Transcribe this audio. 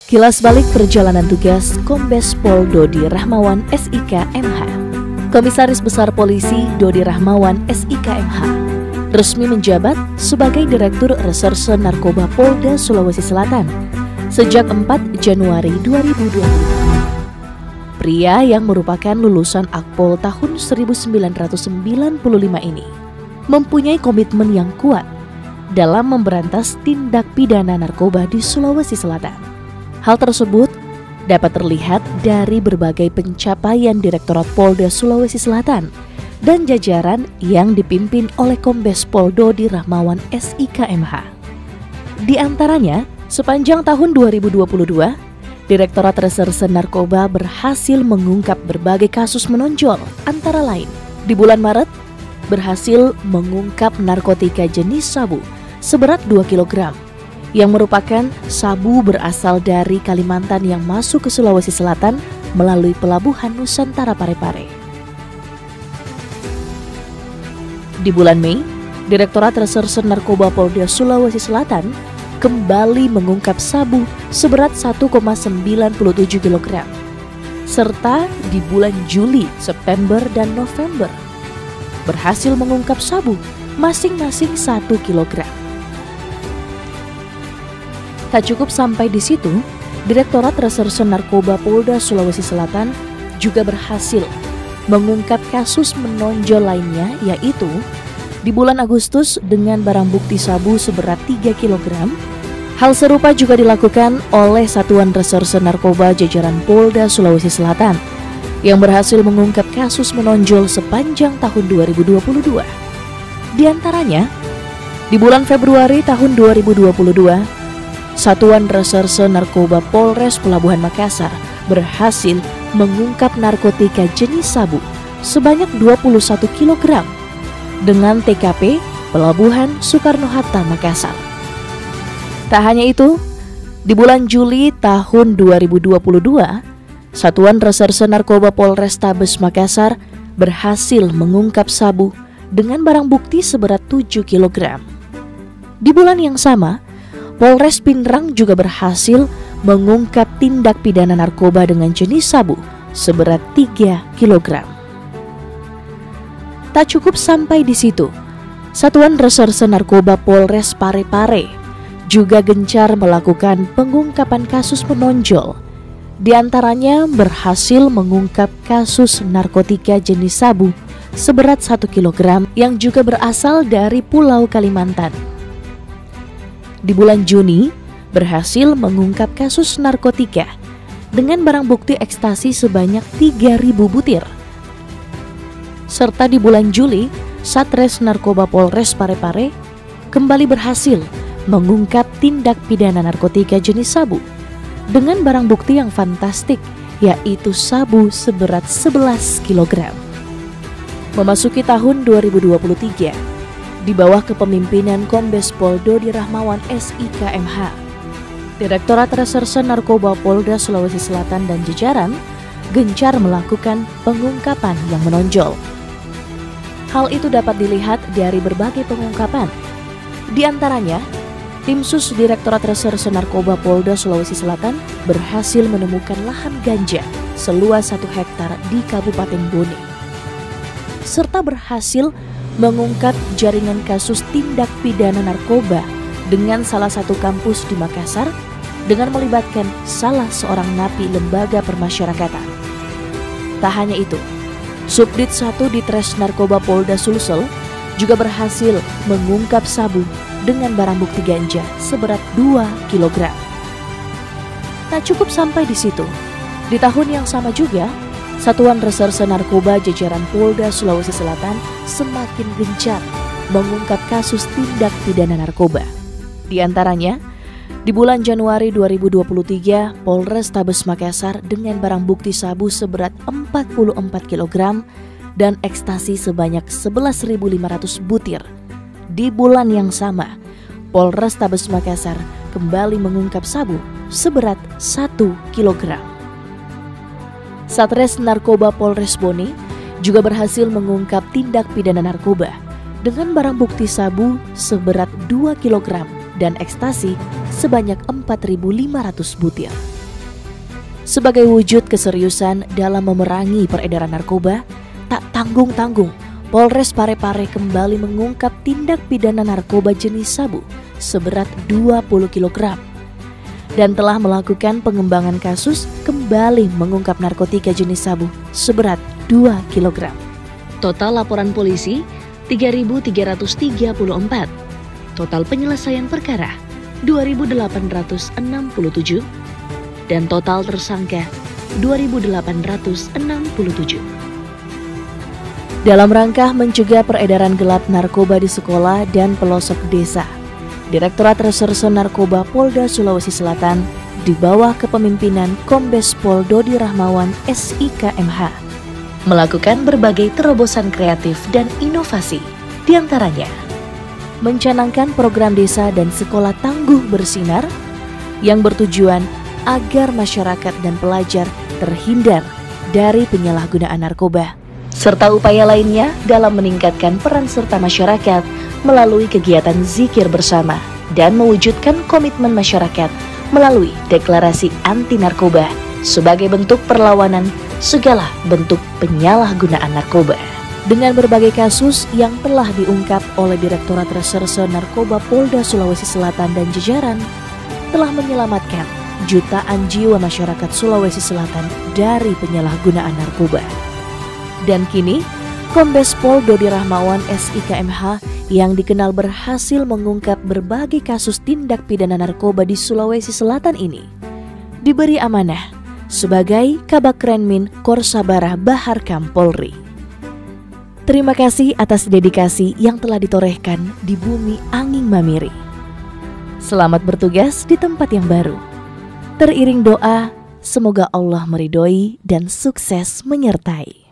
Kilas balik perjalanan tugas Kombes Pol Dodi Rahmawan SIK MH. Komisaris Besar Polisi Dodi Rahmawan SIK MH resmi menjabat sebagai Direktur Reserse Narkoba Polda Sulawesi Selatan sejak 4 Januari 2020. Pria yang merupakan lulusan Akpol tahun 1995 ini mempunyai komitmen yang kuat dalam memberantas tindak pidana narkoba di Sulawesi Selatan. Hal tersebut dapat terlihat dari berbagai pencapaian Direktorat Polda Sulawesi Selatan dan jajaran yang dipimpin oleh Kombes Pol Dodi Rahmawan SIK MH. Di antaranya, sepanjang tahun 2022, Direktorat Reserse Narkoba berhasil mengungkap berbagai kasus menonjol, antara lain di bulan Maret berhasil mengungkap narkotika jenis sabu seberat 2 kg yang merupakan sabu berasal dari Kalimantan yang masuk ke Sulawesi Selatan melalui pelabuhan Nusantara Parepare. Di bulan Mei, Direktorat Reserse Narkoba Polda Sulawesi Selatan kembali mengungkap sabu seberat 1,97 kg. Serta di bulan Juli, September, dan November berhasil mengungkap sabu masing-masing 1 kg. Tak cukup sampai di situ, Direktorat Reserse Narkoba Polda Sulawesi Selatan juga berhasil mengungkap kasus menonjol lainnya, yaitu di bulan Agustus dengan barang bukti sabu seberat 3 kg. Hal serupa juga dilakukan oleh Satuan Reserse Narkoba jajaran Polda Sulawesi Selatan yang berhasil mengungkap kasus menonjol sepanjang tahun 2022. Di antaranya, di bulan Februari tahun 2022, Satuan Reserse Narkoba Polres Pelabuhan Makassar berhasil mengungkap narkotika jenis sabu sebanyak 21 kg dengan TKP Pelabuhan Soekarno-Hatta, Makassar. Tak hanya itu, di bulan Juli tahun 2022, Satuan Reserse Narkoba Polrestabes Makassar berhasil mengungkap sabu dengan barang bukti seberat 7 kg. Di bulan yang sama, Polres Pindrang juga berhasil mengungkap tindak pidana narkoba dengan jenis sabu seberat 3 kg. Tak cukup sampai di situ, Satuan Reserse Narkoba Polres Parepare juga gencar melakukan pengungkapan kasus menonjol. Di antaranya berhasil mengungkap kasus narkotika jenis sabu seberat 1 kg yang juga berasal dari Pulau Kalimantan. Di bulan Juni, berhasil mengungkap kasus narkotika dengan barang bukti ekstasi sebanyak 3.000 butir. Serta di bulan Juli, Satres Narkoba Polres Parepare kembali berhasil mengungkap tindak pidana narkotika jenis sabu dengan barang bukti yang fantastik, yaitu sabu seberat 11 kg. Memasuki tahun 2023, di bawah kepemimpinan Kombes Pol Dodi Rahmawan SIK MH, Direktorat Reserse Narkoba Polda Sulawesi Selatan dan jajaran gencar melakukan pengungkapan yang menonjol. Hal itu dapat dilihat dari berbagai pengungkapan. Di antaranya, tim sus Direktorat Reserse Narkoba Polda Sulawesi Selatan berhasil menemukan lahan ganja seluas 1 hektar di Kabupaten Bone, serta berhasil mengungkap jaringan kasus tindak pidana narkoba dengan salah satu kampus di Makassar dengan melibatkan salah seorang napi lembaga permasyarakatan. Tak hanya itu, Subdit 1 Ditres Narkoba Polda Sulsel juga berhasil mengungkap sabu dengan barang bukti ganja seberat 2 kg. Tak cukup sampai di situ, di tahun yang sama juga, Satuan Reserse Narkoba jajaran Polda Sulawesi Selatan semakin gencar mengungkap kasus tindak pidana narkoba. Di antaranya, di bulan Januari 2023, Polrestabes Makassar dengan barang bukti sabu seberat 44 kg dan ekstasi sebanyak 11.500 butir. Di bulan yang sama, Polrestabes Makassar kembali mengungkap sabu seberat 1 kg. Satres Narkoba Polres Bone juga berhasil mengungkap tindak pidana narkoba dengan barang bukti sabu seberat 2 kg dan ekstasi sebanyak 4.500 butir. Sebagai wujud keseriusan dalam memerangi peredaran narkoba, tak tanggung-tanggung Polres Parepare kembali mengungkap tindak pidana narkoba jenis sabu seberat 20 kg dan telah melakukan pengembangan kasus kembali mengungkap narkotika jenis sabu seberat 2 kg. Total laporan polisi 3.334. Total penyelesaian perkara 2.867 dan total tersangka 2.867. Dalam rangka mencegah peredaran gelap narkoba di sekolah dan pelosok desa, Direktorat Reserse Narkoba Polda Sulawesi Selatan di bawah kepemimpinan Kombes Pol Dodi Rahmawan SIKMH melakukan berbagai terobosan kreatif dan inovasi, diantaranya mencanangkan program desa dan sekolah tangguh bersinar yang bertujuan agar masyarakat dan pelajar terhindar dari penyalahgunaan narkoba, serta upaya lainnya dalam meningkatkan peran serta masyarakat melalui kegiatan zikir bersama dan mewujudkan komitmen masyarakat melalui deklarasi anti narkoba sebagai bentuk perlawanan segala bentuk penyalahgunaan narkoba. Dengan berbagai kasus yang telah diungkap oleh Direktorat Reserse Narkoba Polda Sulawesi Selatan dan jajaran, telah menyelamatkan jutaan jiwa masyarakat Sulawesi Selatan dari penyalahgunaan narkoba. Dan kini, Kombes Pol Dodi Rahmawan SIKMH yang dikenal berhasil mengungkap berbagai kasus tindak pidana narkoba di Sulawesi Selatan ini diberi amanah sebagai Kabak Renmin Korsabara Baharkam Polri. Terima kasih atas dedikasi yang telah ditorehkan di bumi Anging Mamiri. Selamat bertugas di tempat yang baru. Teriring doa, semoga Allah meridhoi dan sukses menyertai.